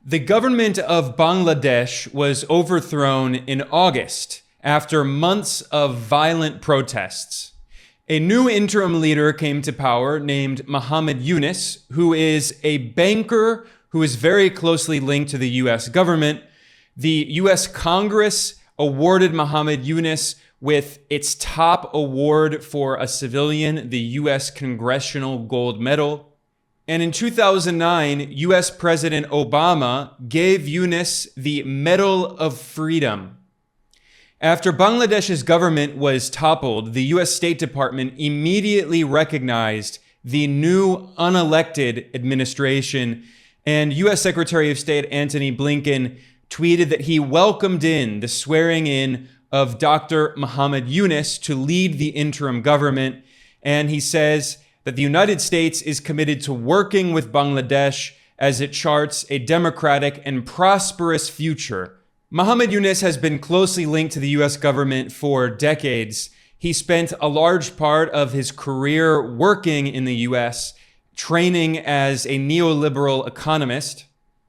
The government of Bangladesh was overthrown in August after months of violent protests. A new interim leader came to power named Muhammad Yunus, who is a banker who is very closely linked to the US government. The US Congress awarded Muhammad Yunus with its top award for a civilian, the US Congressional Gold Medal. And in 2009, US President Obama gave Yunus the Medal of Freedom. After Bangladesh's government was toppled, the US State Department immediately recognized the new unelected administration, and US Secretary of State Antony Blinken tweeted that he welcomed in the swearing in of Dr. Muhammad Yunus to lead the interim government. And he says that the United States is committed to working with Bangladesh as it charts a democratic and prosperous future. Muhammad Yunus has been closely linked to the US government for decades. He spent a large part of his career working in the US, training as a neoliberal economist.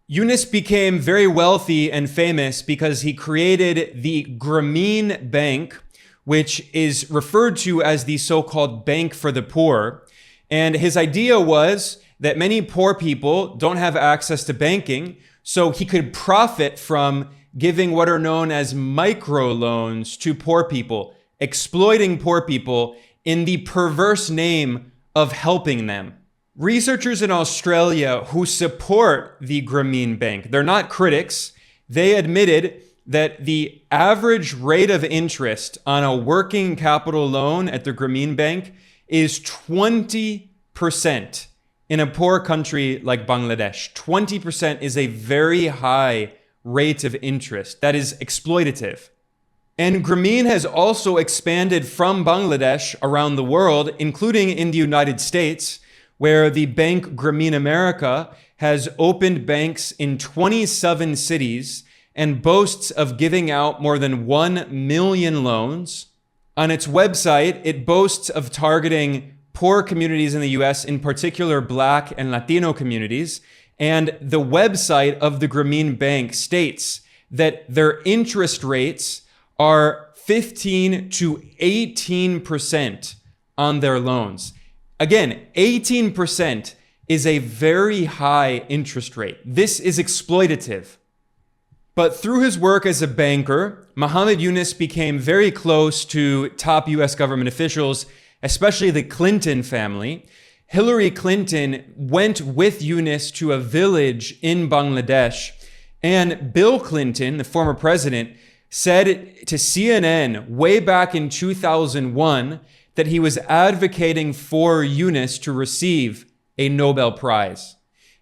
Yunus became very wealthy and famous because he created the Grameen Bank, which is referred to as the so-called Bank for the Poor. And his idea was that many poor people don't have access to banking, so he could profit from giving what are known as microloans to poor people, exploiting poor people in the perverse name of helping them. Researchers in Australia who support the Grameen Bank, they're not critics, they admitted that the average rate of interest on a working capital loan at the Grameen Bank is 20% in a poor country like Bangladesh. 20% is a very high rate of interest. That is exploitative. And Grameen has also expanded from Bangladesh around the world, including in the United States, where the bank Grameen America has opened banks in 27 cities and boasts of giving out more than 1 million loans. On its website, it boasts of targeting poor communities in the US, in particular Black and Latino communities. And the website of the Grameen Bank states that their interest rates are 15 to 18% on their loans. Again, 18% is a very high interest rate. This is exploitative. But through his work as a banker, Muhammad Yunus became very close to top US government officials, especially the Clinton family. Hillary Clinton went with Yunus to a village in Bangladesh, and Bill Clinton, the former president, said to CNN way back in 2001 that he was advocating for Yunus to receive a Nobel Prize.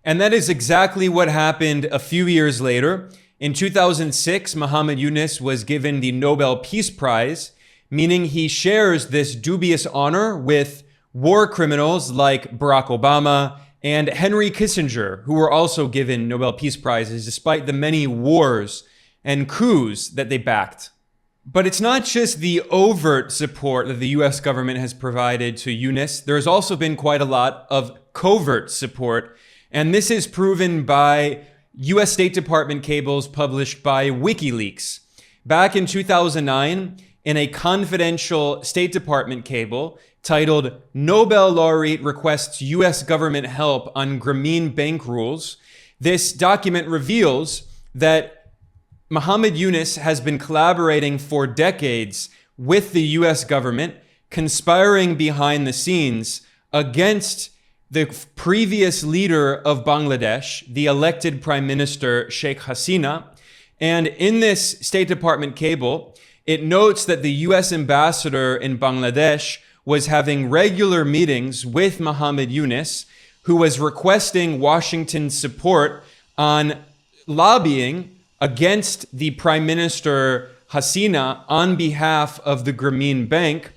And that is exactly what happened a few years later. In 2006, Muhammad Yunus was given the Nobel Peace Prize, meaning he shares this dubious honor with war criminals like Barack Obama and Henry Kissinger, who were also given Nobel Peace Prizes despite the many wars and coups that they backed. But it's not just the overt support that the US government has provided to Yunus. There's also been quite a lot of covert support, and this is proven by US State Department cables published by WikiLeaks. Back in 2009, in a confidential State Department cable titled "Nobel Laureate Requests US Government Help on Grameen Bank Rules," this document reveals that Muhammad Yunus has been collaborating for decades with the US government, conspiring behind the scenes against the previous leader of Bangladesh, the elected Prime Minister Sheikh Hasina. And in this State Department cable, it notes that the US ambassador in Bangladesh was having regular meetings with Muhammad Yunus, who was requesting Washington's support on lobbying against the Prime Minister Hasina on behalf of the Grameen Bank.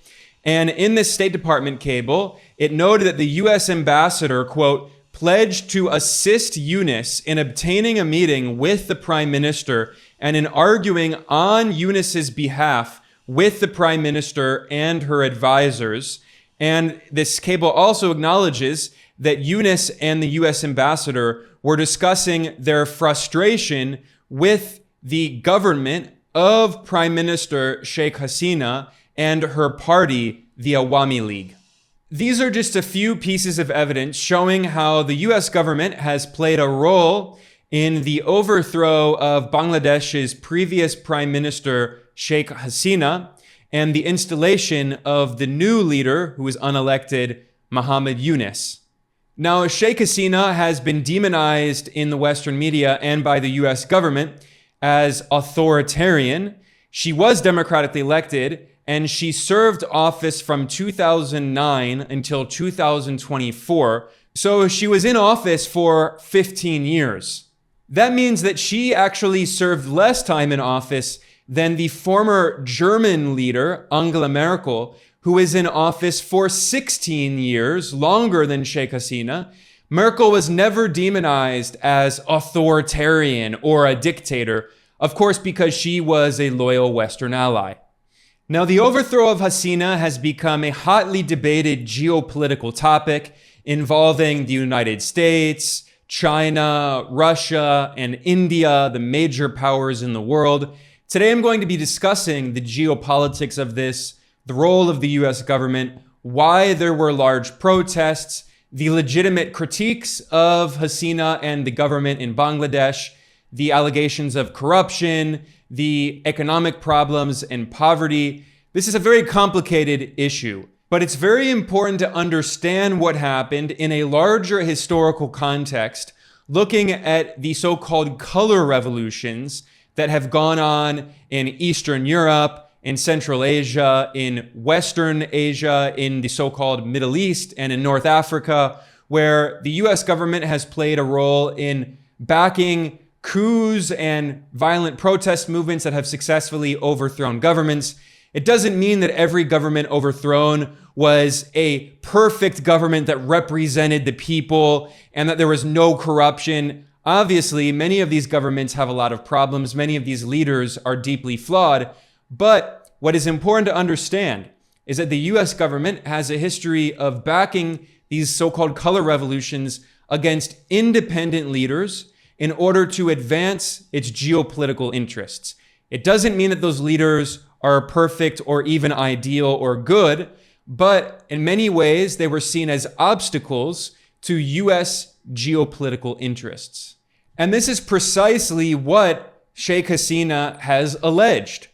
And in this State Department cable, it noted that the US ambassador, quote, pledged to assist Yunus in obtaining a meeting with the Prime Minister and in arguing on Yunus's behalf with the Prime Minister and her advisors. And this cable also acknowledges that Yunus and the US ambassador were discussing their frustration with the government of Prime Minister Sheikh Hasina and her party, the Awami League. These are just a few pieces of evidence showing how the US government has played a role in the overthrow of Bangladesh's previous Prime Minister Sheikh Hasina and the installation of the new leader, who was unelected, Muhammad Yunus. Now, Sheikh Hasina has been demonized in the Western media and by the US government as authoritarian. She was democratically elected, and she served office from 2009 until 2024. So she was in office for 15 years. That means that she actually served less time in office than the former German leader, Angela Merkel, who is in office for 16 years, longer than Sheikh Hasina. Merkel was never demonized as authoritarian or a dictator, of course, because she was a loyal Western ally. Now, the overthrow of Hasina has become a hotly debated geopolitical topic involving the United States, China, Russia, and India, the major powers in the world. Today, I'm going to be discussing the geopolitics of this, the role of the US government, why there were large protests, the legitimate critiques of Hasina and the government in Bangladesh, the allegations of corruption, the economic problems and poverty. This is a very complicated issue, but it's very important to understand what happened in a larger historical context, looking at the so-called color revolutions that have gone on in Eastern Europe, in Central Asia, in Western Asia, in the so-called Middle East, and in North Africa, where the US government has played a role in backing coups and violent protest movements that have successfully overthrown governments. It doesn't mean that every government overthrown was a perfect government that represented the people and that there was no corruption. Obviously, many of these governments have a lot of problems. Many of these leaders are deeply flawed. But what is important to understand is that the US government has a history of backing these so-called color revolutions against independent leaders in order to advance its geopolitical interests. It doesn't mean that those leaders are perfect or even ideal or good, but in many ways they were seen as obstacles to US geopolitical interests. And this is precisely what Sheikh Hasina has alleged.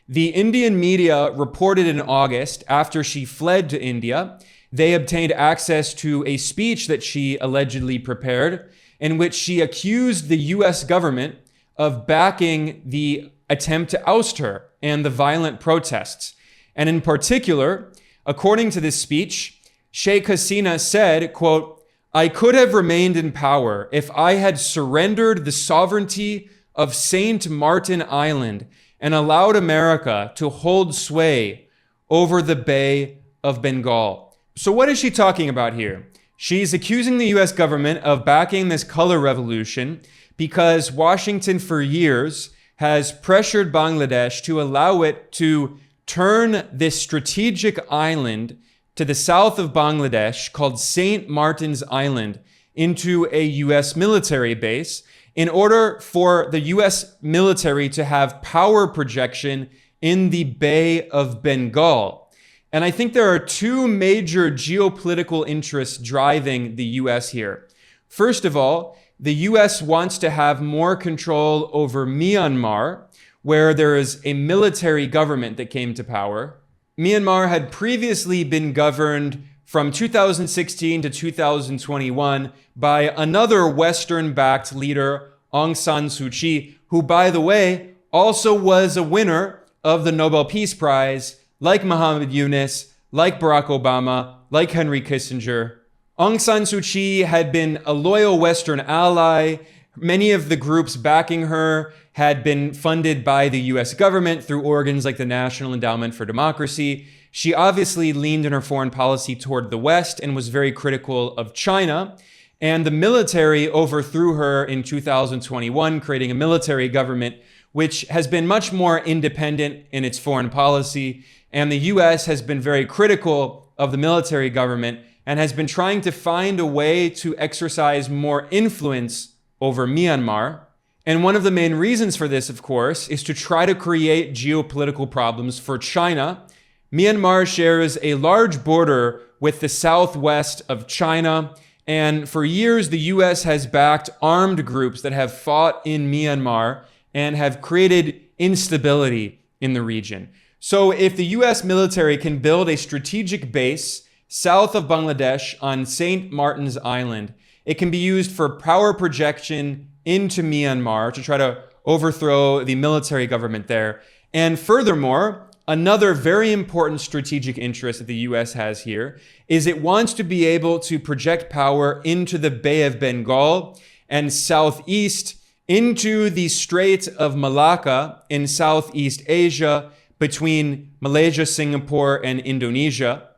The Indian media reported in August, after she fled to India, they obtained access to a speech that she allegedly prepared, in which she accused the US government of backing the attempt to oust her and the violent protests. And in particular, according to this speech, Sheikh Hasina said, quote, "I could have remained in power if I had surrendered the sovereignty of Saint Martin Island and allowed America to hold sway over the Bay of Bengal." So what is she talking about here? She's accusing the US government of backing this color revolution because Washington for years has pressured Bangladesh to allow it to turn this strategic island to the south of Bangladesh called St. Martin's Island into a US military base in order for the US military to have power projection in the Bay of Bengal. And I think there are two major geopolitical interests driving the US here. First of all, the US wants to have more control over Myanmar, where there is a military government that came to power. Myanmar had previously been governed from 2016 to 2021 by another Western-backed leader, Aung San Suu Kyi, who, by the way, also was a winner of the Nobel Peace Prize, like Muhammad Yunus, like Barack Obama, like Henry Kissinger. Aung San Suu Kyi had been a loyal Western ally. Many of the groups backing her had been funded by the US government through organs like the National Endowment for Democracy. She obviously leaned in her foreign policy toward the West and was very critical of China. And the military overthrew her in 2021, creating a military government which has been much more independent in its foreign policy. And the US has been very critical of the military government and has been trying to find a way to exercise more influence over Myanmar. And one of the main reasons for this, of course, is to try to create geopolitical problems for China. Myanmar shares a large border with the southwest of China. And for years, the US has backed armed groups that have fought in Myanmar and have created instability in the region. So if the US military can build a strategic base south of Bangladesh on St. Martin's Island, it can be used for power projection into Myanmar to try to overthrow the military government there. And furthermore, another very important strategic interest that the US has here is it wants to be able to project power into the Bay of Bengal and southeast into the Strait of Malacca in Southeast Asia between Malaysia, Singapore, and Indonesia.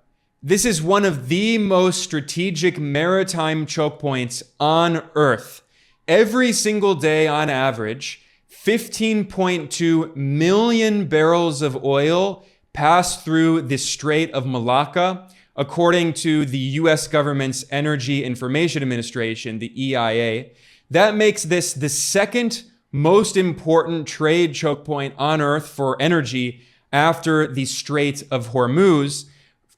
This is one of the most strategic maritime choke points on Earth. Every single day on average, 15.2 million barrels of oil pass through the Strait of Malacca, according to the US government's Energy Information Administration, the EIA. That makes this the second most important trade choke point on Earth for energy after the Strait of Hormuz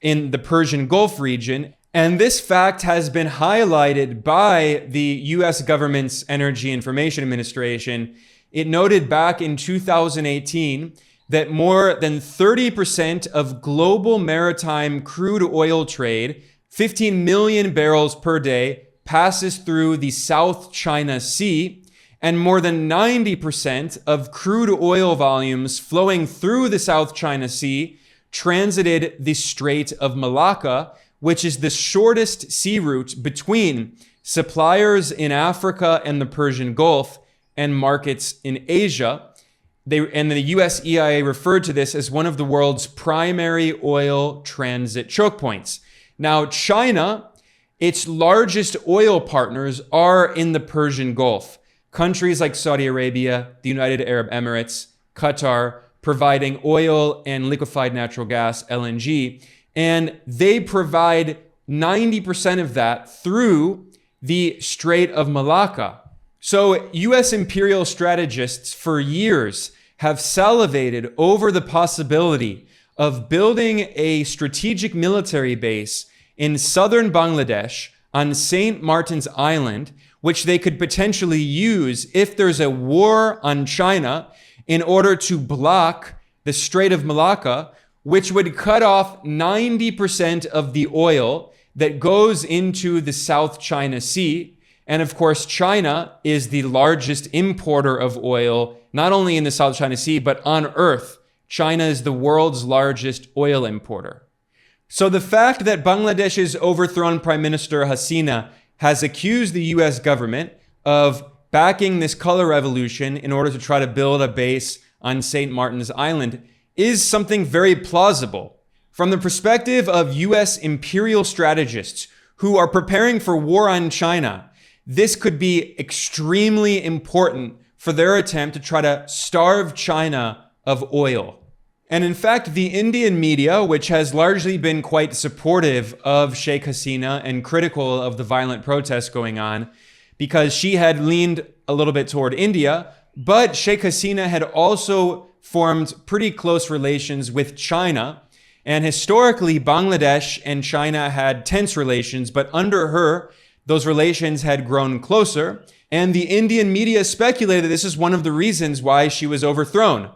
in the Persian Gulf region. And this fact has been highlighted by the US government's Energy Information Administration. It noted back in 2018 that more than 30% of global maritime crude oil trade, 15 million barrels per day, passes through the South China Sea, and more than 90% of crude oil volumes flowing through the South China Sea transited the Strait of Malacca, which is the shortest sea route between suppliers in Africa and the Persian Gulf and markets in Asia. And the US EIA referred to this as one of the world's primary oil transit choke points. Now, China, its largest oil partners are in the Persian Gulf. Countries like Saudi Arabia, the United Arab Emirates, Qatar, providing oil and liquefied natural gas, LNG, and they provide 90% of that through the Strait of Malacca. So US imperial strategists for years have salivated over the possibility of building a strategic military base in southern Bangladesh on St. Martin's Island, which they could potentially use if there's a war on China in order to block the Strait of Malacca, which would cut off 90% of the oil that goes into the South China Sea. And of course, China is the largest importer of oil, not only in the South China Sea, but on Earth. China is the world's largest oil importer. So the fact that Bangladesh's overthrown Prime Minister Hasina has accused the US government of backing this color revolution in order to try to build a base on St. Martin's Island is something very plausible. From the perspective of US imperial strategists who are preparing for war on China, this could be extremely important for their attempt to try to starve China of oil. And in fact, the Indian media, which has largely been quite supportive of Sheikh Hasina and critical of the violent protests going on, because she had leaned a little bit toward India, but Sheikh Hasina had also formed pretty close relations with China. And historically, Bangladesh and China had tense relations, but under her, those relations had grown closer. And the Indian media speculated this is one of the reasons why she was overthrown.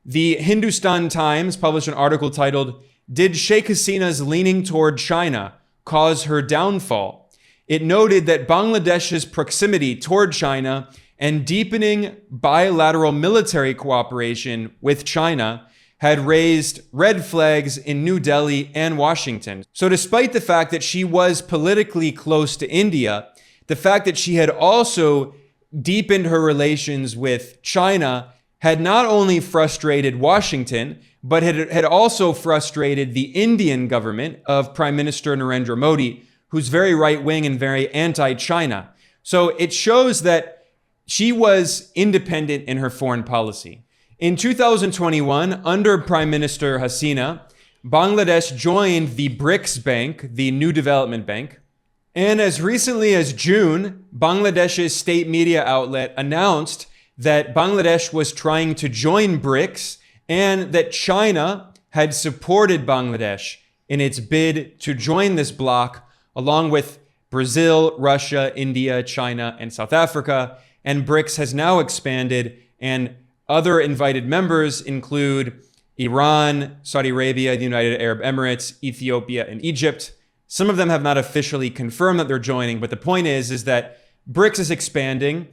The Hindustan Times published an article titled, "Did Sheikh Hasina's leaning toward China cause her downfall?" It noted that Bangladesh's proximity toward China and deepening bilateral military cooperation with China had raised red flags in New Delhi and Washington. So despite the fact that she was politically close to India, the fact that she had also deepened her relations with China had not only frustrated Washington, but had also frustrated the Indian government of Prime Minister Narendra Modi, who's very right-wing and very anti-China. So it shows that she was independent in her foreign policy. In 2021, under Prime Minister Hasina, Bangladesh joined the BRICS Bank, the New Development Bank, And as recently as June, Bangladesh's state media outlet announced that Bangladesh was trying to join BRICS and that China had supported Bangladesh in its bid to join this bloc, along with Brazil, Russia, India, China, and South Africa. And BRICS has now expanded, and other invited members include Iran, Saudi Arabia, the United Arab Emirates, Ethiopia, and Egypt. Some of them have not officially confirmed that they're joining, but the point is that BRICS is expanding.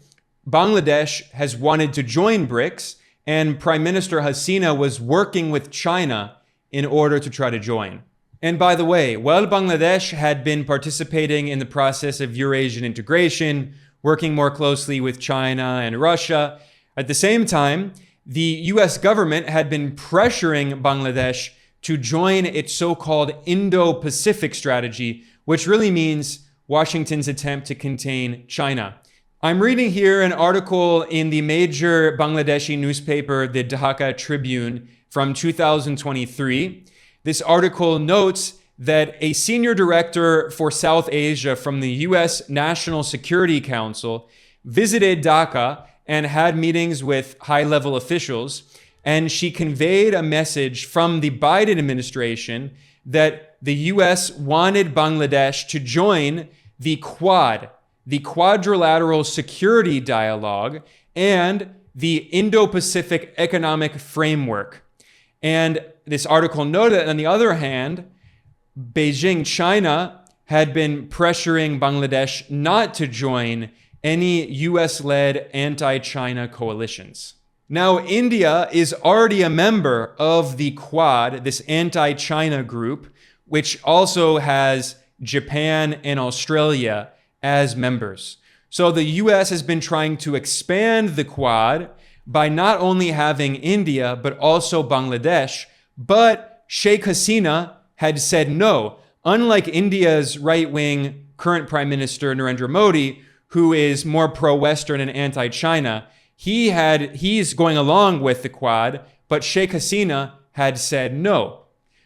Bangladesh has wanted to join BRICS, and Prime Minister Hasina was working with China in order to try to join. And by the way, while Bangladesh had been participating in the process of Eurasian integration, working more closely with China and Russia, at the same time, the US government had been pressuring Bangladesh to join its so-called Indo-Pacific strategy, which really means Washington's attempt to contain China. I'm reading here an article in the major Bangladeshi newspaper, the Dhaka Tribune, from 2023. This article notes that a senior director for South Asia from the US National Security Council visited Dhaka and had meetings with high-level officials, and she conveyed a message from the Biden administration that the US wanted Bangladesh to join the Quad, the Quadrilateral Security Dialogue, and the Indo-Pacific Economic Framework. And this article noted that, on the other hand, Beijing, China, had been pressuring Bangladesh not to join any US-led anti-China coalitions. Now, India is already a member of the Quad, this anti-China group, which also has Japan and Australia as members. So the US has been trying to expand the Quad by not only having India, but also Bangladesh. But Sheikh Hasina had said no. Unlike India's right-wing current Prime Minister Narendra Modi, who is more pro-Western and anti-China, he's going along with the Quad, but Sheikh Hasina had said no.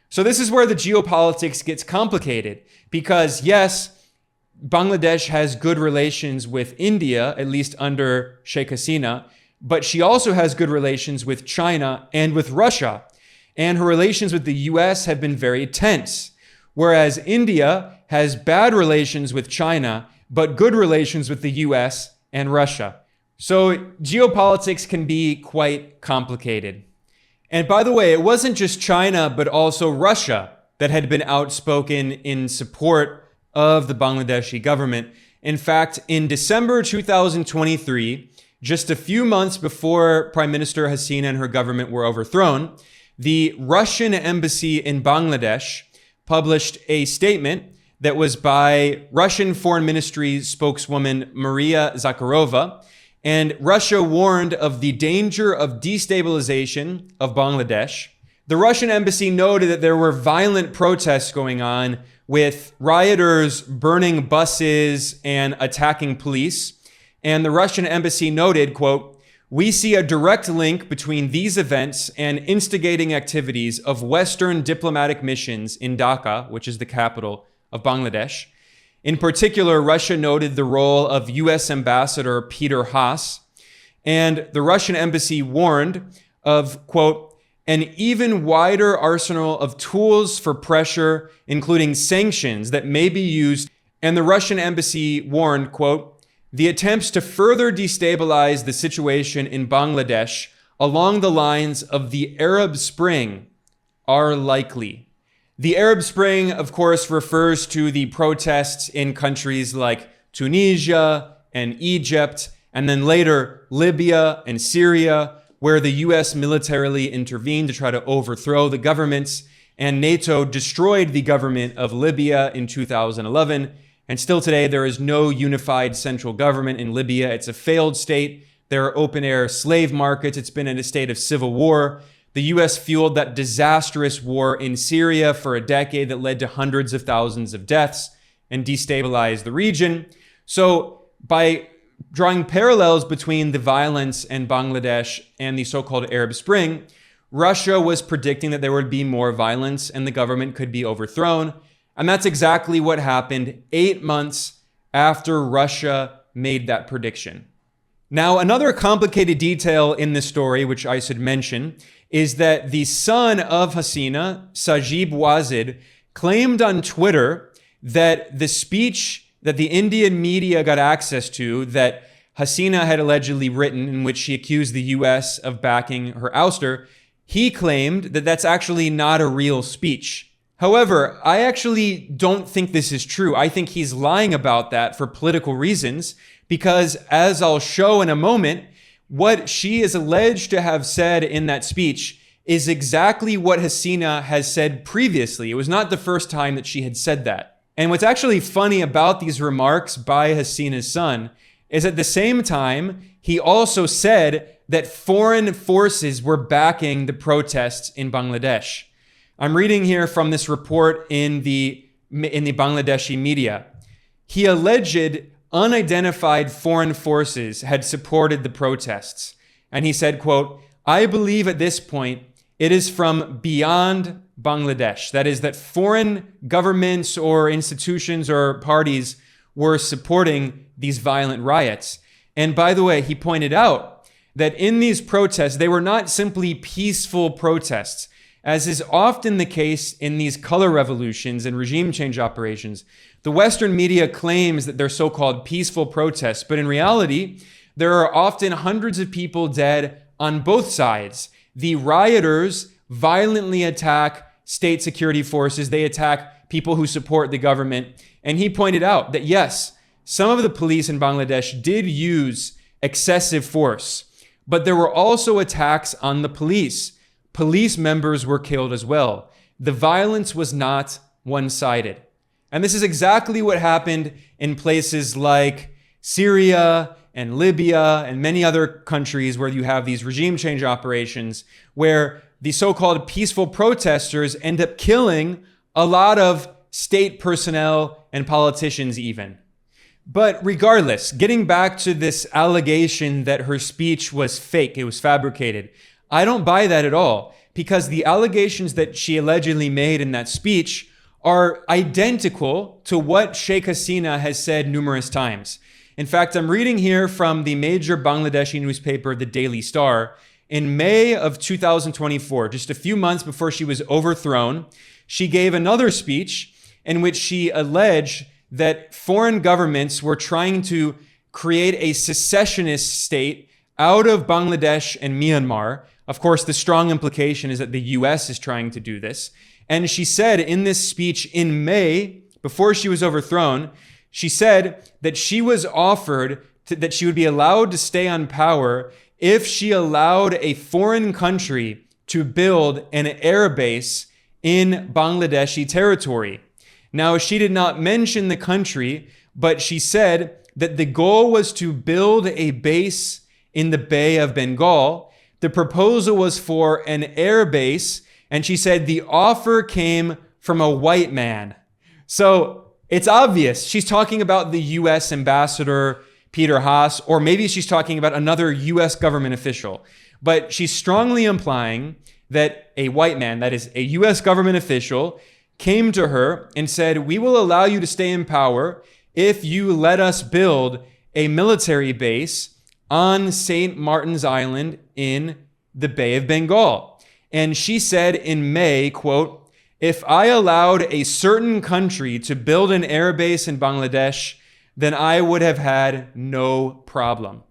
So this is where the geopolitics gets complicated, because yes, Bangladesh has good relations with India, at least under Sheikh Hasina, but she also has good relations with China and with Russia. And her relations with the US have been very tense, whereas India has bad relations with China, but good relations with the US and Russia. So geopolitics can be quite complicated. And by the way, it wasn't just China, but also Russia that had been outspoken in support of the Bangladeshi government. In fact, in December 2023, just a few months before Prime Minister Hasina and her government were overthrown, the Russian embassy in Bangladesh published a statement that was by Russian Foreign Ministry spokeswoman Maria Zakharova. And Russia warned of the danger of destabilization of Bangladesh. The Russian embassy noted that there were violent protests going on, with rioters burning buses and attacking police. And the Russian embassy noted, quote, "We see a direct link between these events and instigating activities of Western diplomatic missions in Dhaka," which is the capital of Bangladesh. In particular, Russia noted the role of US Ambassador Peter Haas, and the Russian embassy warned of, quote, "an even wider arsenal of tools for pressure, including sanctions that may be used." And the Russian embassy warned, quote, "the attempts to further destabilize the situation in Bangladesh along the lines of the Arab Spring are likely." The Arab Spring, of course, refers to the protests in countries like Tunisia and Egypt, and then later Libya and Syria, where the US militarily intervened to try to overthrow the governments, and NATO destroyed the government of Libya in 2011. And still today, there is no unified central government in Libya. It's a failed state. There are open-air slave markets. It's been in a state of civil war. The US fueled that disastrous war in Syria for a decade that led to hundreds of thousands of deaths and destabilized the region. So by drawing parallels between the violence in Bangladesh and the so-called Arab Spring, Russia was predicting that there would be more violence and the government could be overthrown. And that's exactly what happened 8 months after Russia made that prediction. Now, another complicated detail in this story, which I should mention, is that the son of Hasina, Sajib Wazid, claimed on Twitter that the speech that the Indian media got access to that Hasina had allegedly written, in which she accused the US of backing her ouster, he claimed that that's actually not a real speech. However, I actually don't think this is true. I think he's lying about that for political reasons, because as I'll show in a moment, what she is alleged to have said in that speech is exactly what Hasina has said previously. It was not the first time that she had said that. And what's actually funny about these remarks by Hasina's son is at the same time, he also said that foreign forces were backing the protests in Bangladesh. I'm reading here from this report in the Bangladeshi media. He alleged unidentified foreign forces had supported the protests. And he said, quote, "I believe at this point it is from beyond Bangladesh. That is, that foreign governments or institutions or parties were supporting these violent riots." And by the way, he pointed out that in these protests, they were not simply peaceful protests, as is often the case in these color revolutions and regime change operations. The Western media claims that they're so-called peaceful protests, but in reality, there are often hundreds of people dead on both sides. The rioters violently attack state security forces. They attack people who support the government. And he pointed out that yes, some of the police in Bangladesh did use excessive force, but there were also attacks on the police. Police members were killed as well. The violence was not one-sided. And this is exactly what happened in places like Syria and Libya and many other countries where you have these regime change operations, where the so-called peaceful protesters end up killing a lot of state personnel and politicians even. But regardless, getting back to this allegation that her speech was fake, it was fabricated, I don't buy that at all, because the allegations that she allegedly made in that speech are identical to what Sheikh Hasina has said numerous times. In fact, I'm reading here from the major Bangladeshi newspaper, the Daily Star. In May of 2024, just a few months before she was overthrown, she gave another speech in which she alleged that foreign governments were trying to create a secessionist state out of Bangladesh and Myanmar. Of course, the strong implication is that the US is trying to do this. And she said in this speech in May, before she was overthrown, she said that she was offered that she would be allowed to stay on power if she allowed a foreign country to build an air base in Bangladeshi territory. Now, she did not mention the country, but she said that the goal was to build a base in the Bay of Bengal. The proposal was for an air base, and she said the offer came from a white man. So it's obvious she's talking about the US ambassador, Peter Haas, or maybe she's talking about another US government official. But she's strongly implying that a white man, that is a US government official, came to her and said, "We will allow you to stay in power if you let us build a military base on St. Martin's Island in the Bay of Bengal." And she said in May, quote, "If I allowed a certain country to build an air base in Bangladesh, then I would have had no problem."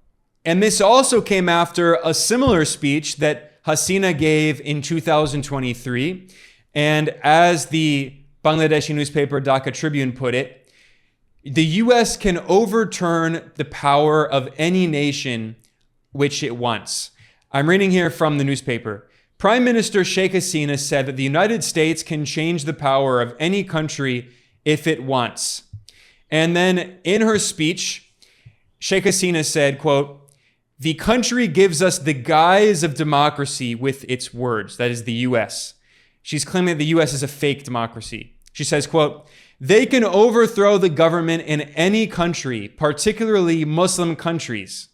And this also came after a similar speech that Hasina gave in 2023. And as the Bangladeshi newspaper Dhaka Tribune put it, the US can overturn the power of any nation which it wants. I'm reading here from the newspaper. Prime Minister Sheikh Hasina said that the United States can change the power of any country if it wants. And then in her speech, Sheikh Hasina said, quote, "The country gives us the guise of democracy with its words," that is the US. She's claiming that the US is a fake democracy. She says, quote, "They can overthrow the government in any country, particularly Muslim countries."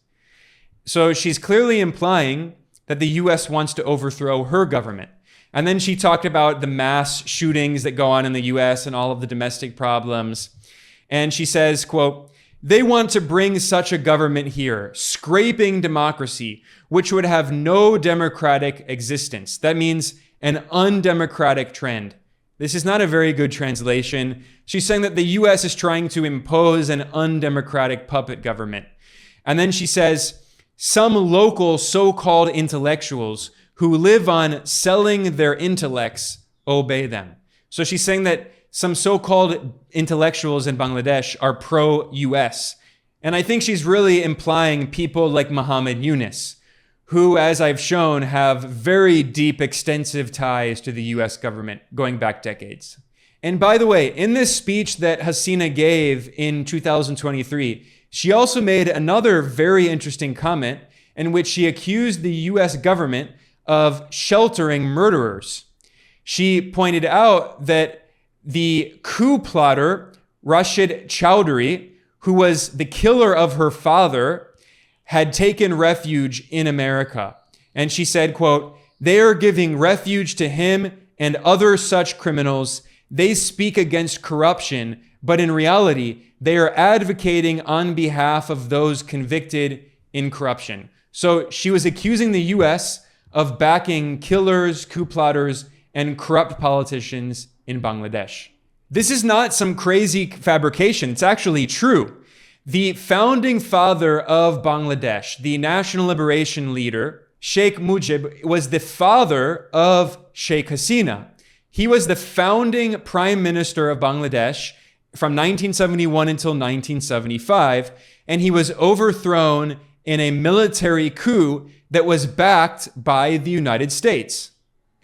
So she's clearly implying that the US wants to overthrow her government. And then she talked about the mass shootings that go on in the US and all of the domestic problems. And she says, quote, "They want to bring such a government here, scraping democracy, which would have no democratic existence." That means an undemocratic trend. This is not a very good translation. She's saying that the US is trying to impose an undemocratic puppet government. And then she says, "Some local so-called intellectuals who live on selling their intellects obey them." So she's saying that some so-called intellectuals in Bangladesh are pro-US. And I think she's really implying people like Muhammad Yunus, who, as I've shown, have very deep, extensive ties to the US government going back decades. And by the way, in this speech that Hasina gave in 2023, she also made another very interesting comment in which she accused the US government of sheltering murderers. She pointed out that the coup plotter, Rashid Chowdhury, who was the killer of her father, had taken refuge in America. And she said, quote, "They are giving refuge to him and other such criminals. They speak against corruption, but in reality, they are advocating on behalf of those convicted in corruption." So she was accusing the US of backing killers, coup plotters, and corrupt politicians in Bangladesh. This is not some crazy fabrication. It's actually true. The founding father of Bangladesh, the national liberation leader, Sheikh Mujib, was the father of Sheikh Hasina. He was the founding prime minister of Bangladesh from 1971 until 1975, and he was overthrown in a military coup that was backed by the United States.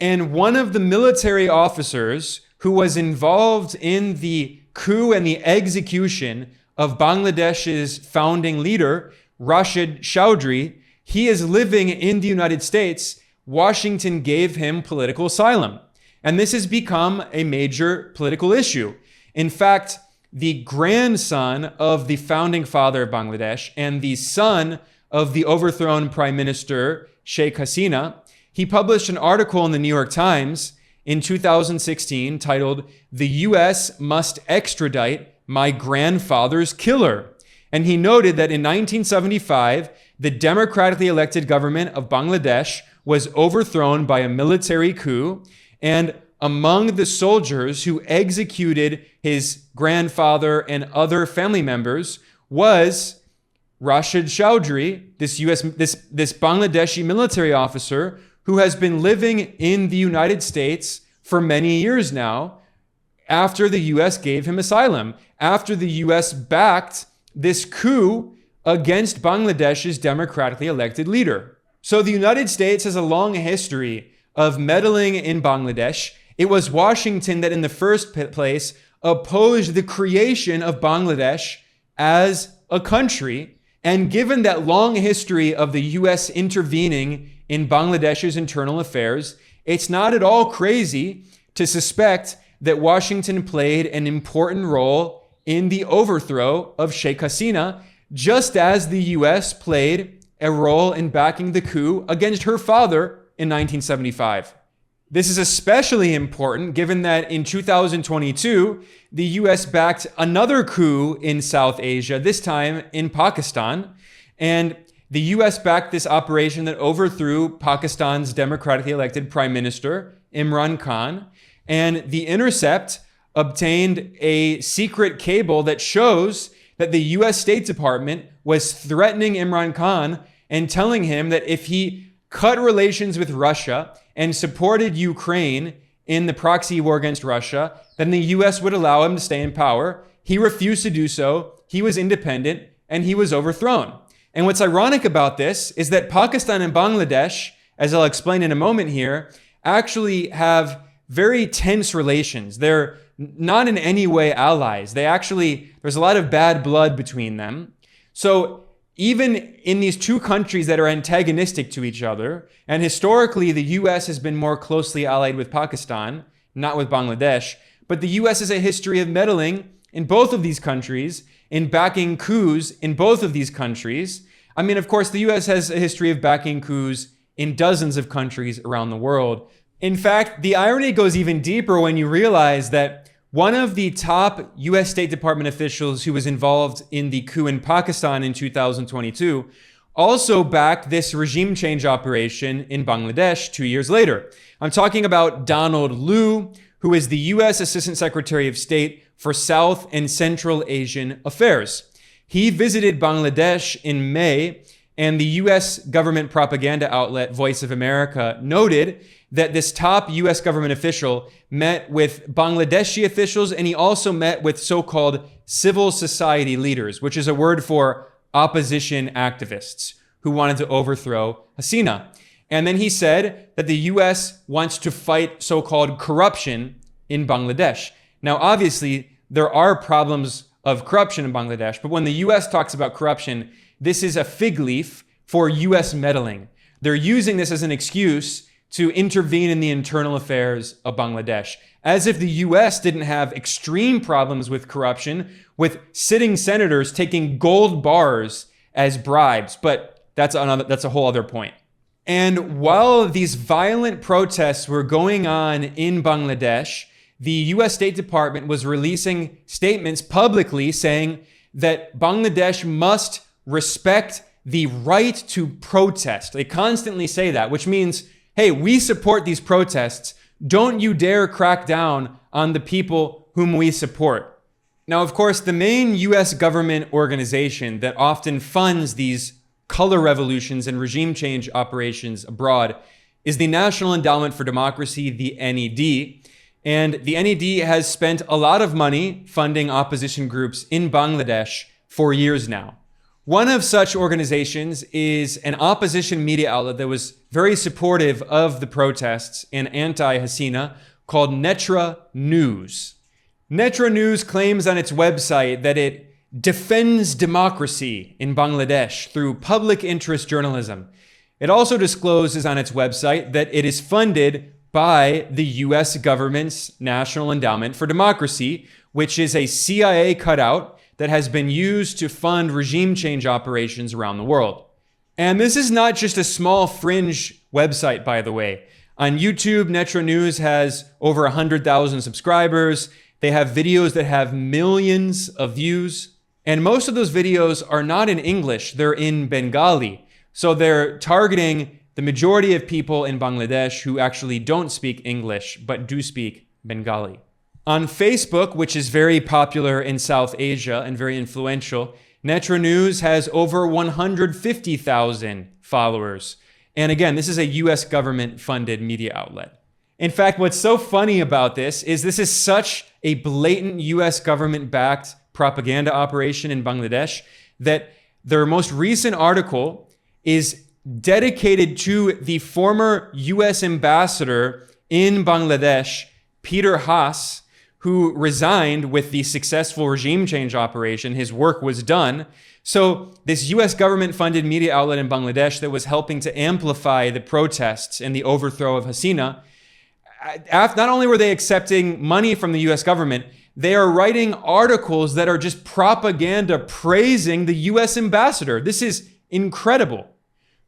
And one of the military officers who was involved in the coup and the execution of Bangladesh's founding leader, Rashid Chowdhury, he is living in the United States. Washington gave him political asylum. And this has become a major political issue. In fact, the grandson of the founding father of Bangladesh and the son of the overthrown prime minister, Sheikh Hasina, he published an article in the New York Times in 2016 titled, "The US Must Extradite My Grandfather's Killer." And he noted that in 1975, the democratically elected government of Bangladesh was overthrown by a military coup, and among the soldiers who executed his grandfather and other family members was Rashid Chowdhury, this Bangladeshi military officer who has been living in the United States for many years now after the US gave him asylum, after the US backed this coup against Bangladesh's democratically elected leader. So the United States has a long history of meddling in Bangladesh. It was Washington that in the first place opposed the creation of Bangladesh as a country. And given that long history of the US intervening in Bangladesh's internal affairs, it's not at all crazy to suspect that Washington played an important role in the overthrow of Sheikh Hasina, just as the US played a role in backing the coup against her father in 1975. This is especially important given that in 2022, the US backed another coup in South Asia, this time in Pakistan. And the US backed this operation that overthrew Pakistan's democratically elected Prime Minister, Imran Khan. And The Intercept obtained a secret cable that shows that the US State Department was threatening Imran Khan and telling him that if he cut relations with Russia and supported Ukraine in the proxy war against Russia, then the US would allow him to stay in power. He refused to do so. He was independent and he was overthrown. And what's ironic about this is that Pakistan and Bangladesh, as I'll explain in a moment here, actually have very tense relations. They're not in any way allies. There's a lot of bad blood between them. So even in these two countries that are antagonistic to each other, and historically the US has been more closely allied with Pakistan, not with Bangladesh, but the US has a history of meddling in both of these countries, in backing coups in both of these countries. Of course, the US has a history of backing coups in dozens of countries around the world, In fact, the irony goes even deeper when you realize that one of the top US State Department officials who was involved in the coup in Pakistan in 2022 also backed this regime change operation in Bangladesh 2 years later. I'm talking about Donald Lu, who is the US Assistant Secretary of State for South and Central Asian Affairs. He visited Bangladesh in May, and the US government propaganda outlet Voice of America noted that this top US government official met with Bangladeshi officials, and he also met with so-called civil society leaders, which is a word for opposition activists who wanted to overthrow Hasina. And then he said that the US wants to fight so-called corruption in Bangladesh. Now, obviously, there are problems of corruption in Bangladesh, but when the US talks about corruption, this is a fig leaf for US meddling. They're using this as an excuse to intervene in the internal affairs of Bangladesh, as if the US didn't have extreme problems with corruption, with sitting senators taking gold bars as bribes. But that's a whole other point. And while these violent protests were going on in Bangladesh, the US State Department was releasing statements publicly saying that Bangladesh must respect the right to protest. They constantly say that, which means, hey, we support these protests. Don't you dare crack down on the people whom we support. Now, of course, the main US government organization that often funds these color revolutions and regime change operations abroad is the National Endowment for Democracy, the NED. And the NED has spent a lot of money funding opposition groups in Bangladesh for years now. One of such organizations is an opposition media outlet that was very supportive of the protests and anti-Hasina called Netra News. Netra News claims on its website that it defends democracy in Bangladesh through public interest journalism. It also discloses on its website that it is funded by the US government's National Endowment for Democracy, which is a CIA cutout that has been used to fund regime change operations around the world. And this is not just a small fringe website, by the way. On YouTube, Netra News has over 100,000 subscribers. They have videos that have millions of views. And most of those videos are not in English, they're in Bengali. So they're targeting the majority of people in Bangladesh who actually don't speak English, but do speak Bengali. On Facebook, which is very popular in South Asia and very influential, Netra News has over 150,000 followers. And again, this is a US government-funded media outlet. In fact, what's so funny about this is such a blatant US government-backed propaganda operation in Bangladesh that their most recent article is dedicated to the former US ambassador in Bangladesh, Peter Haas, who resigned with the successful regime change operation. His work was done. So this US government-funded media outlet in Bangladesh that was helping to amplify the protests and the overthrow of Hasina, not only were they accepting money from the US government, they are writing articles that are just propaganda praising the US ambassador. This is incredible.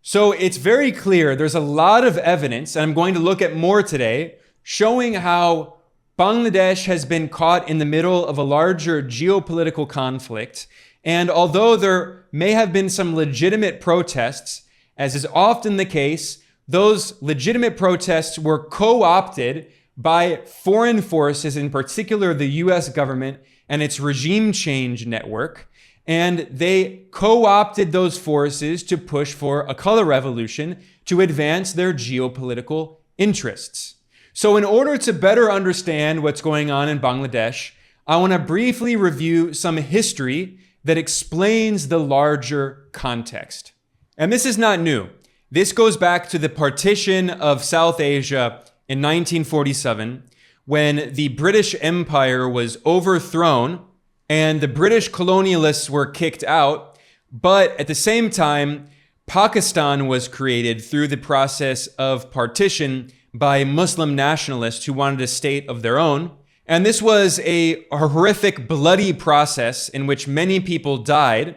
So it's very clear there's a lot of evidence, and I'm going to look at more today, showing how Bangladesh has been caught in the middle of a larger geopolitical conflict. And although there may have been some legitimate protests, as is often the case, those legitimate protests were co-opted by foreign forces, in particular the US government and its regime change network. And they co-opted those forces to push for a color revolution to advance their geopolitical interests. So in order to better understand what's going on in Bangladesh, I want to briefly review some history that explains the larger context. And this is not new. This goes back to the partition of South Asia in 1947, when the British Empire was overthrown and the British colonialists were kicked out. But at the same time, Pakistan was created through the process of partition by Muslim nationalists who wanted a state of their own. And this was a horrific, bloody process in which many people died.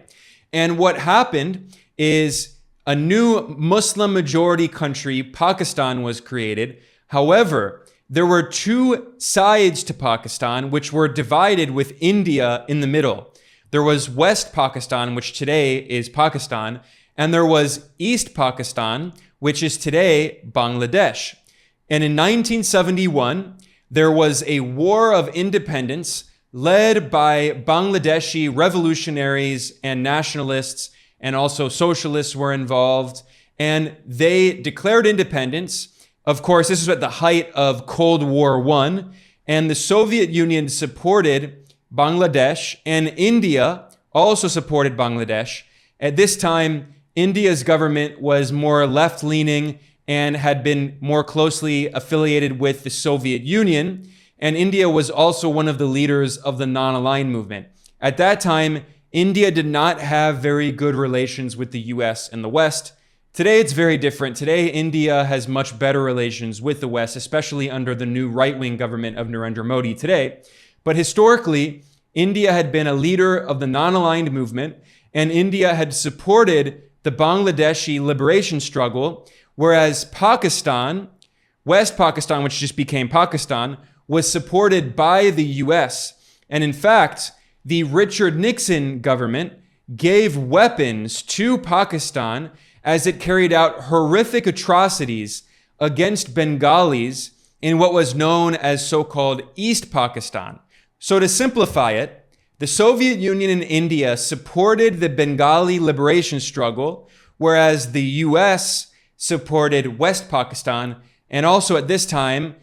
And what happened is a new Muslim majority country, Pakistan, was created. However, there were two sides to Pakistan which were divided with India in the middle. There was West Pakistan, which today is Pakistan, and there was East Pakistan, which is today Bangladesh. And in 1971, there was a war of independence led by Bangladeshi revolutionaries and nationalists, and also socialists were involved, and they declared independence. Of course, this was at the height of Cold War I, and the Soviet Union supported Bangladesh, and India also supported Bangladesh. At this time, India's government was more left-leaning and had been more closely affiliated with the Soviet Union, and India was also one of the leaders of the non-aligned movement. At that time, India did not have very good relations with the US and the West. Today, it's very different. Today, India has much better relations with the West, especially under the new right-wing government of Narendra Modi today. But historically, India had been a leader of the non-aligned movement, and India had supported the Bangladeshi liberation struggle, whereas Pakistan, West Pakistan, which just became Pakistan, was supported by the US. And in fact, the Richard Nixon government gave weapons to Pakistan as it carried out horrific atrocities against Bengalis in what was known as so-called East Pakistan. So to simplify it, the Soviet Union and India supported the Bengali liberation struggle, whereas the US supported West Pakistan. And also at this time,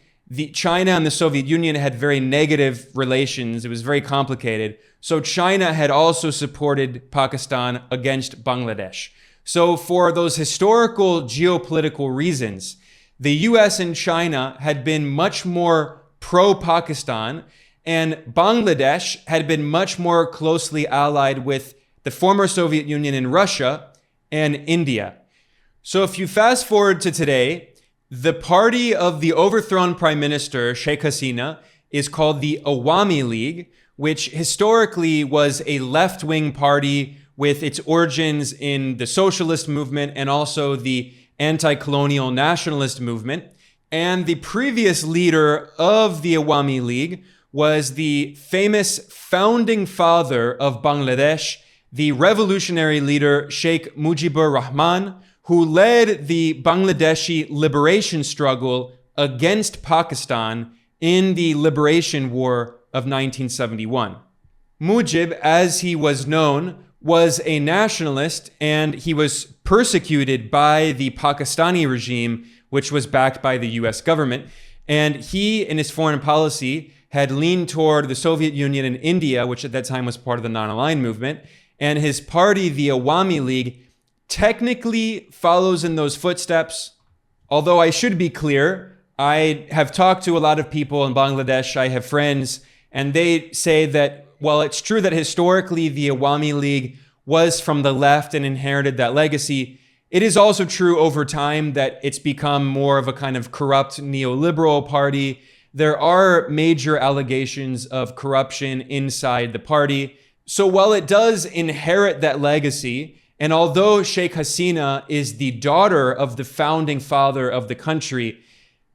China and the Soviet Union had very negative relations. It was very complicated. So China had also supported Pakistan against Bangladesh. So for those historical geopolitical reasons, the US and China had been much more pro-Pakistan, and Bangladesh had been much more closely allied with the former Soviet Union and Russia and India. So if you fast forward to today, the party of the overthrown Prime Minister, Sheikh Hasina, is called the Awami League, which historically was a left-wing party with its origins in the socialist movement and also the anti-colonial nationalist movement. And the previous leader of the Awami League was the famous founding father of Bangladesh, the revolutionary leader Sheikh Mujib Rahman, who led the Bangladeshi liberation struggle against Pakistan in the Liberation War of 1971. Mujib, as he was known, was a nationalist, and he was persecuted by the Pakistani regime, which was backed by the US government. And he, in his foreign policy, had leaned toward the Soviet Union and India, which at that time was part of the non-aligned movement. And his party, the Awami League, technically follows in those footsteps. Although I should be clear, I have talked to a lot of people in Bangladesh. I have friends, and they say that while it's true that historically the Awami League was from the left and inherited that legacy, it is also true over time that it's become more of a kind of corrupt neoliberal party. There are major allegations of corruption inside the party. So while it does inherit that legacy, and although Sheikh Hasina is the daughter of the founding father of the country,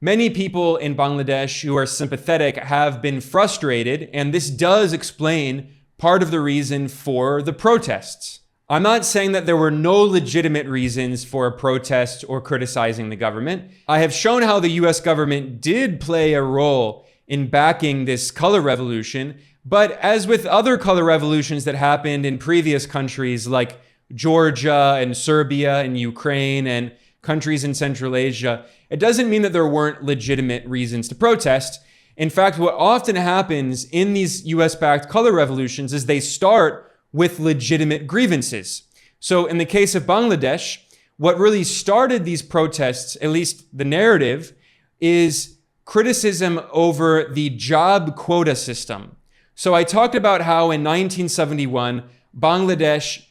many people in Bangladesh who are sympathetic have been frustrated, and this does explain part of the reason for the protests. I'm not saying that there were no legitimate reasons for protests or criticizing the government. I have shown how the US government did play a role in backing this color revolution, but as with other color revolutions that happened in previous countries like Georgia and Serbia and Ukraine and countries in Central Asia, it doesn't mean that there weren't legitimate reasons to protest. In fact, what often happens in these US-backed color revolutions is they start with legitimate grievances. So in the case of Bangladesh, what really started these protests, at least the narrative, is criticism over the job quota system. So I talked about how in 1971, Bangladesh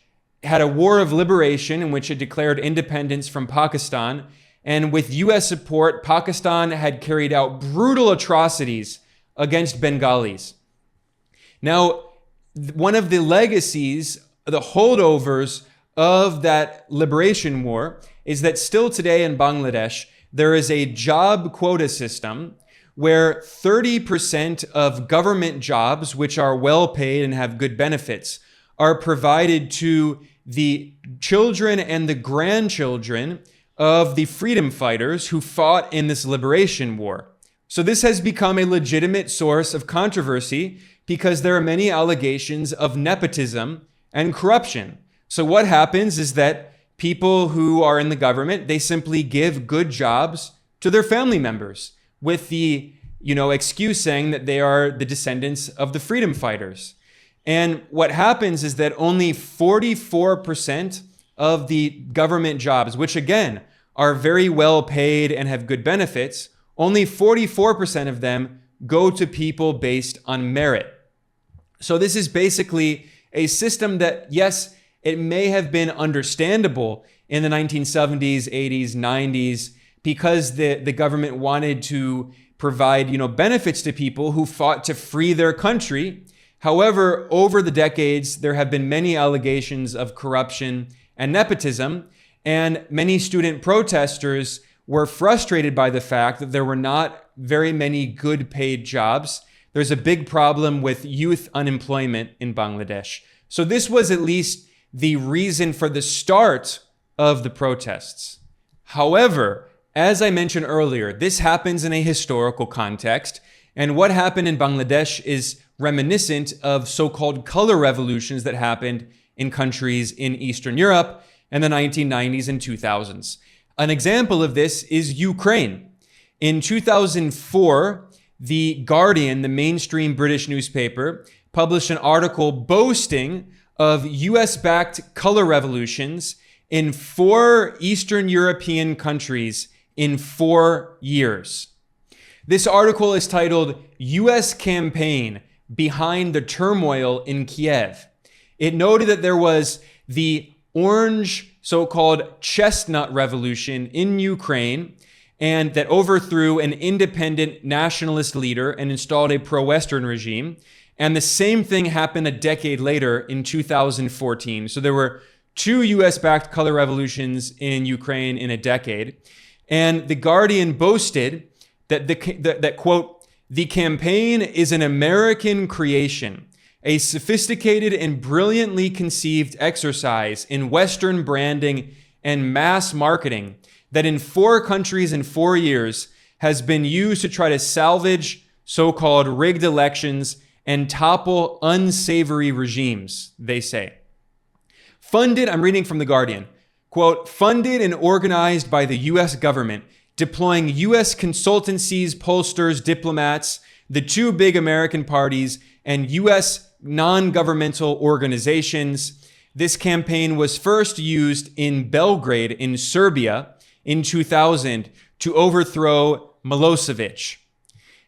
had a war of liberation in which it declared independence from Pakistan. And with US support, Pakistan had carried out brutal atrocities against Bengalis. Now, one of the legacies, the holdovers of that liberation war, is that still today in Bangladesh, there is a job quota system where 30% of government jobs, which are well paid and have good benefits, are provided to the children and the grandchildren of the freedom fighters who fought in this liberation war. So this has become a legitimate source of controversy because there are many allegations of nepotism and corruption. So what happens is that people who are in the government, they simply give good jobs to their family members with the, excuse saying that they are the descendants of the freedom fighters. And what happens is that only 44% of the government jobs, which again are very well paid and have good benefits, only 44% of them go to people based on merit. So this is basically a system that, yes, it may have been understandable in the 1970s, 80s, 90s, because the government wanted to provide, benefits to people who fought to free their country. However, over the decades, there have been many allegations of corruption and nepotism, and many student protesters were frustrated by the fact that there were not very many good paid jobs. There's a big problem with youth unemployment in Bangladesh. So this was at least the reason for the start of the protests. However, as I mentioned earlier, this happens in a historical context, and what happened in Bangladesh is reminiscent of so-called color revolutions that happened in countries in Eastern Europe in the 1990s and 2000s. An example of this is Ukraine. In 2004, The Guardian, the mainstream British newspaper, published an article boasting of US-backed color revolutions in 4 Eastern European countries in 4 years. This article is titled US Campaign Behind the Turmoil in Kiev. It noted that there was the orange so-called chestnut revolution in Ukraine, and that overthrew an independent nationalist leader and installed a pro-Western regime. And the same thing happened a decade later in 2014. So there were 2 US-backed color revolutions in Ukraine in a decade. And The Guardian boasted that quote, "The campaign is an American creation, a sophisticated and brilliantly conceived exercise in Western branding and mass marketing that in 4 countries in 4 years has been used to try to salvage so-called rigged elections and topple unsavory regimes," they say. Funded, I'm reading from The Guardian, quote, "funded and organized by the US government, deploying US consultancies, pollsters, diplomats, the 2 big American parties, and US non-governmental organizations. This campaign was first used in Belgrade in Serbia in 2000 to overthrow Milosevic.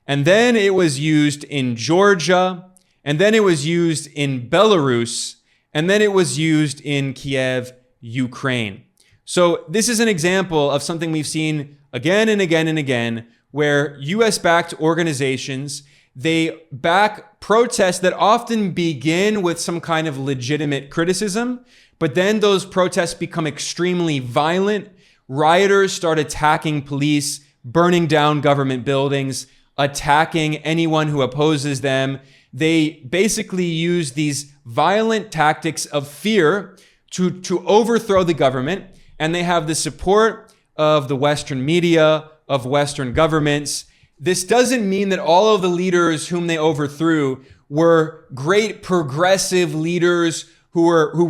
And then it was used in Georgia, and then it was used in Belarus, and then it was used in Kiev, Ukraine." So this is an example of something we've seen again and again and again, where US-backed organizations, they back protests that often begin with some kind of legitimate criticism, but then those protests become extremely violent. Rioters start attacking police, burning down government buildings, attacking anyone who opposes them. They basically use these violent tactics of fear to overthrow the government, and they have the support of the Western media, of Western governments. This doesn't mean that all of the leaders whom they overthrew were great progressive leaders who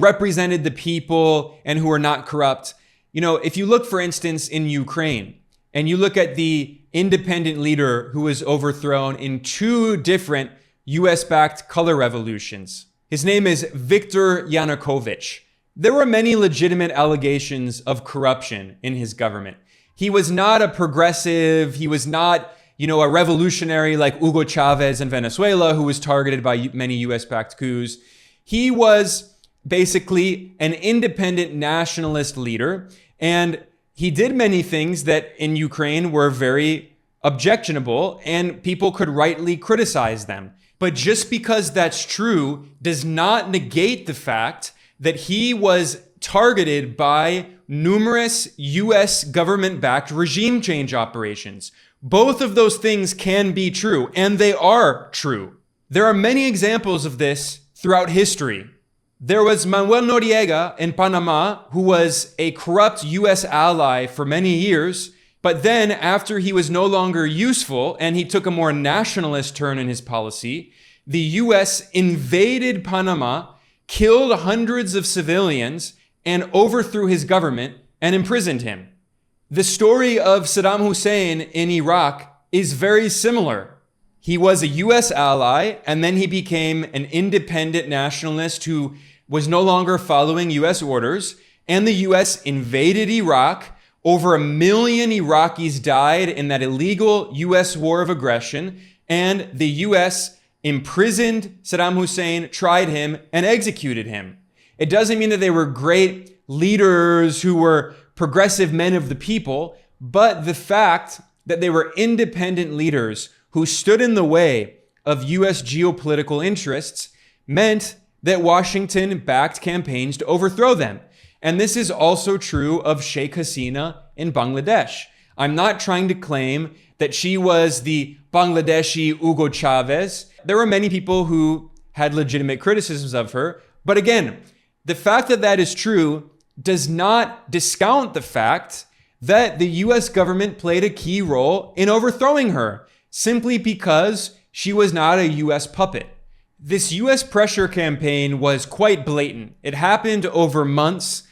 represented the people and who were not corrupt. If you look, for instance, in Ukraine, and you look at the independent leader who was overthrown in 2 different US-backed color revolutions, his name is Viktor Yanukovych. There were many legitimate allegations of corruption in his government. He was not a progressive, he was not, a revolutionary like Hugo Chavez in Venezuela, who was targeted by many US-backed coups. He was basically an independent nationalist leader, and he did many things that in Ukraine were very objectionable, and people could rightly criticize them. But just because that's true does not negate the fact that he was targeted by numerous US government-backed regime change operations. Both of those things can be true, and they are true. There are many examples of this throughout history. There was Manuel Noriega in Panama, who was a corrupt US ally for many years, but then after he was no longer useful and he took a more nationalist turn in his policy, the US invaded Panama, killed hundreds of civilians, and overthrew his government and imprisoned him. The story of Saddam Hussein in Iraq is very similar. He was a US ally, and then he became an independent nationalist who was no longer following US orders, and the US invaded Iraq. Over 1 million Iraqis died in that illegal US war of aggression, and the US imprisoned Saddam Hussein, tried him, and executed him. It doesn't mean that they were great leaders who were progressive men of the people, but the fact that they were independent leaders who stood in the way of US geopolitical interests meant that Washington backed campaigns to overthrow them. And this is also true of Sheikh Hasina in Bangladesh. I'm not trying to claim that she was the Bangladeshi Hugo Chavez. There were many people who had legitimate criticisms of her. But again, the fact that that is true does not discount the fact that the US government played a key role in overthrowing her, simply because she was not a US puppet. This US pressure campaign was quite blatant. It happened over months.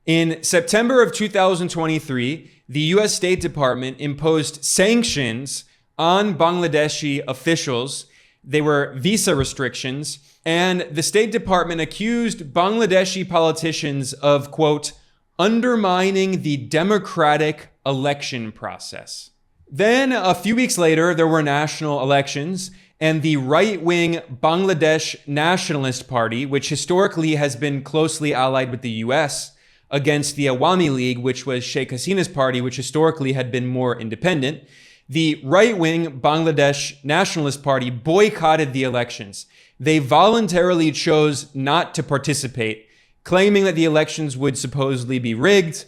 In September of 2023, the US State Department imposed sanctions on Bangladeshi officials. They were visa restrictions, and the State Department accused Bangladeshi politicians of, quote, undermining the democratic election process. Then a few weeks later, there were national elections, and the right-wing Bangladesh Nationalist Party, which historically has been closely allied with the US, against the Awami League, which was Sheikh Hasina's party, which historically had been more independent. The right-wing Bangladesh Nationalist Party boycotted the elections. They voluntarily chose not to participate, claiming that the elections would supposedly be rigged.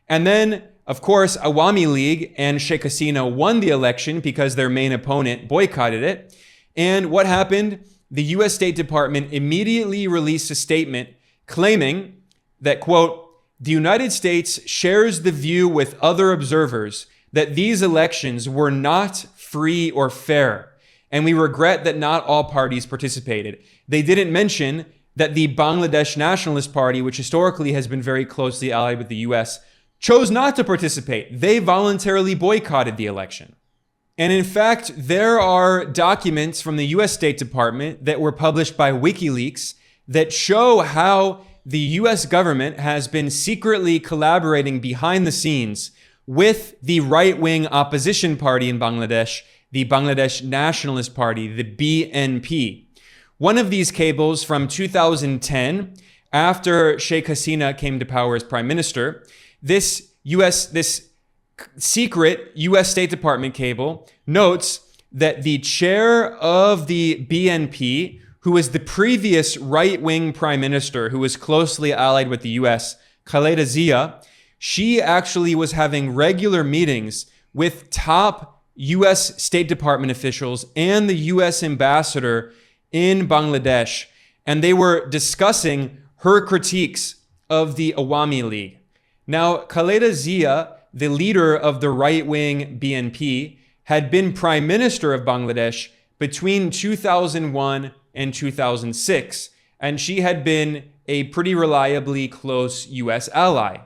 And then, of course, Awami League and Sheikh Hasina won the election because their main opponent boycotted it. And what happened? The US State Department immediately released a statement claiming that, quote, the United States shares the view with other observers that these elections were not free or fair, and we regret that not all parties participated. They didn't mention that the Bangladesh Nationalist Party, which historically has been very closely allied with the US, chose not to participate. They voluntarily boycotted the election. And in fact, there are documents from the US State Department that were published by WikiLeaks that show how the US government has been secretly collaborating behind the scenes with the right-wing opposition party in Bangladesh, the Bangladesh Nationalist Party, the BNP. One of these cables from 2010, after Sheikh Hasina came to power as prime minister, this secret US State Department cable notes that the chair of the BNP, who was the previous right-wing prime minister who was closely allied with the US, Khaleda Zia, she actually was having regular meetings with top US State Department officials and the US ambassador in Bangladesh, and they were discussing her critiques of the Awami League. Now, Khaleda Zia, the leader of the right-wing BNP, had been prime minister of Bangladesh between 2001 and 2006, and she had been a pretty reliably close US ally.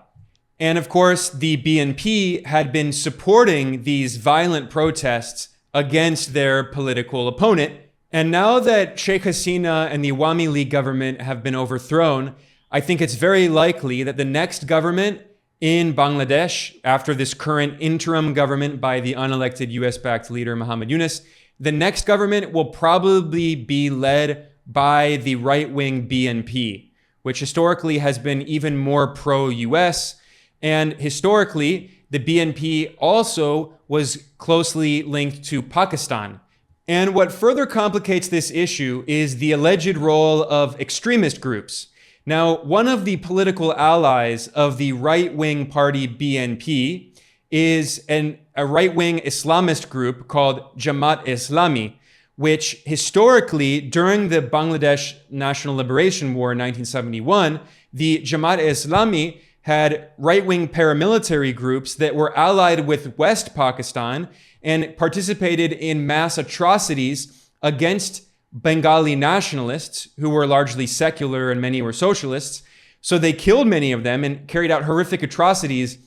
And of course, the BNP had been supporting these violent protests against their political opponent. And now that Sheikh Hasina and the Awami League government have been overthrown, I think it's very likely that the next government in Bangladesh, after this current interim government by the unelected US-backed leader Muhammad Yunus, the next government will probably be led by the right-wing BNP, which historically has been even more pro-US. And historically, the BNP also was closely linked to Pakistan. And what further complicates this issue is the alleged role of extremist groups. Now, one of the political allies of the right-wing party BNP is a right-wing Islamist group called Jamaat-e-Islami, which historically, during the Bangladesh National Liberation War in 1971, the Jamaat-e-Islami had right-wing paramilitary groups that were allied with West Pakistan and participated in mass atrocities against Bengali nationalists, who were largely secular and many were socialists. So they killed many of them and carried out horrific atrocities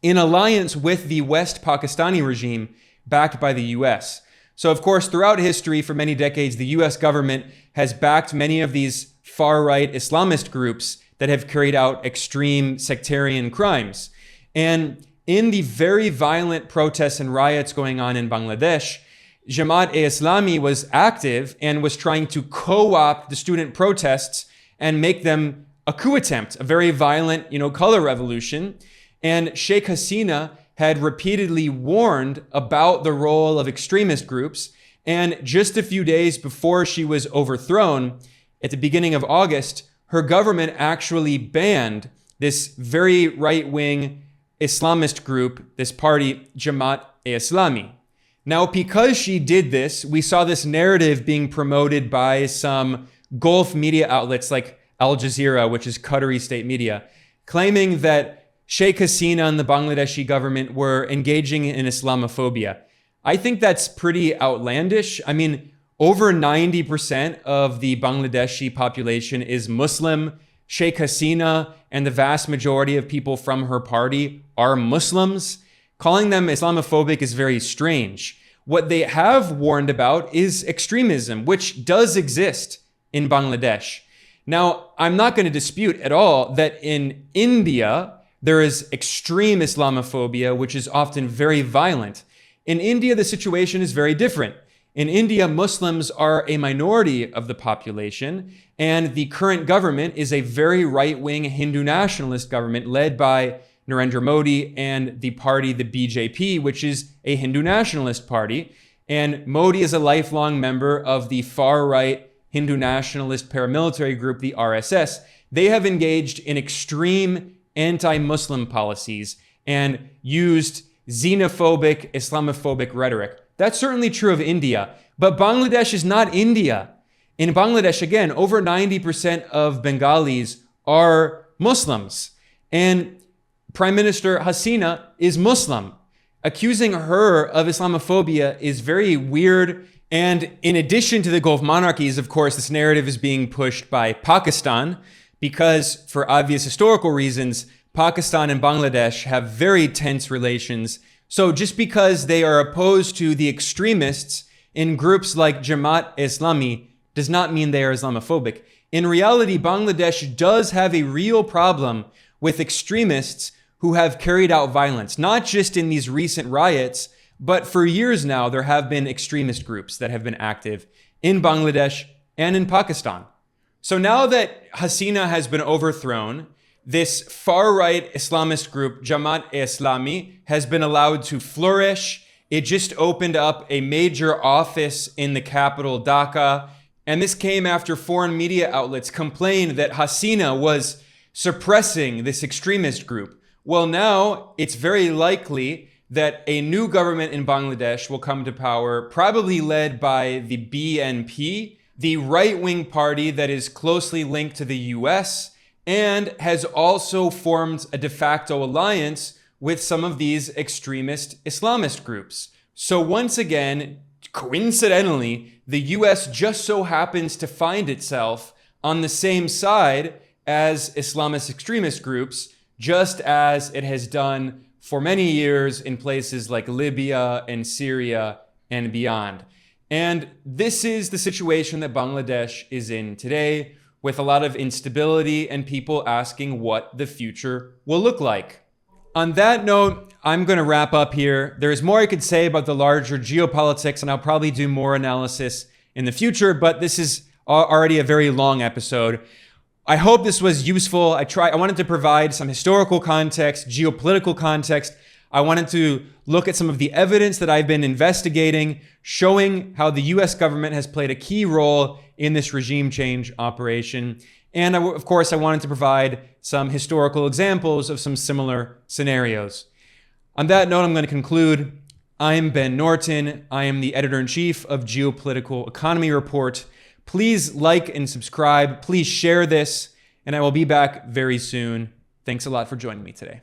in alliance with the West Pakistani regime backed by the US. So of course, throughout history, for many decades, the US government has backed many of these far-right Islamist groups that have carried out extreme sectarian crimes. And in the very violent protests and riots going on in Bangladesh, Jamaat-e-Islami was active and was trying to co-opt the student protests and make them a coup attempt, a very violent, color revolution. And Sheikh Hasina had repeatedly warned about the role of extremist groups. And just a few days before she was overthrown, at the beginning of August, her government actually banned this very right-wing Islamist group, this party, Jamaat-e-Islami. Now, because she did this, we saw this narrative being promoted by some Gulf media outlets like Al Jazeera, which is Qatari state media, claiming that Sheikh Hasina and the Bangladeshi government were engaging in Islamophobia. I think that's pretty outlandish. I mean, over 90% of the Bangladeshi population is Muslim. Sheikh Hasina and the vast majority of people from her party are Muslims. Calling them Islamophobic is very strange. What they have warned about is extremism, which does exist in Bangladesh. Now, I'm not going to dispute at all that in India, there is extreme Islamophobia, which is often very violent. In India, the situation is very different. In India, Muslims are a minority of the population, and the current government is a very right-wing Hindu nationalist government led by Narendra Modi and the party, the BJP, which is a Hindu nationalist party. And Modi is a lifelong member of the far-right Hindu nationalist paramilitary group, the RSS. They have engaged in extreme anti-Muslim policies and used xenophobic, Islamophobic rhetoric. That's certainly true of India, but Bangladesh is not India. In Bangladesh, again, over 90% of Bengalis are Muslims. And Prime Minister Hasina is Muslim. Accusing her of Islamophobia is very weird. And in addition to the Gulf monarchies, of course, this narrative is being pushed by Pakistan because, for obvious historical reasons, Pakistan and Bangladesh have very tense relations. So just because they are opposed to the extremists in groups like Jamaat-e-Islami does not mean they are Islamophobic. In reality, Bangladesh does have a real problem with extremists who have carried out violence, not just in these recent riots, but for years now, there have been extremist groups that have been active in Bangladesh and in Pakistan. So now that Hasina has been overthrown, this far-right Islamist group, Jamaat-e-Islami, has been allowed to flourish. It just opened up a major office in the capital, Dhaka. And this came after foreign media outlets complained that Hasina was suppressing this extremist group. Well, now it's very likely that a new government in Bangladesh will come to power, probably led by the BNP, the right-wing party that is closely linked to the US and has also formed a de facto alliance with some of these extremist Islamist groups. So once again, coincidentally, the US just so happens to find itself on the same side as Islamist extremist groups, just as it has done for many years in places like Libya and Syria and beyond. And this is the situation that Bangladesh is in today, with a lot of instability and people asking what the future will look like. On that note, I'm going to wrap up here. There's more I could say about the larger geopolitics, and I'll probably do more analysis in the future, but this is already a very long episode. I hope this was useful. I wanted to provide some historical context, geopolitical context. I wanted to look at some of the evidence that I've been investigating, showing how the US government has played a key role in this regime change operation. And of course, I wanted to provide some historical examples of some similar scenarios. On that note, I'm going to conclude. I'm Ben Norton. I am the editor-in-chief of Geopolitical Economy Report. Please like and subscribe. Please share this, and I will be back very soon. Thanks a lot for joining me today.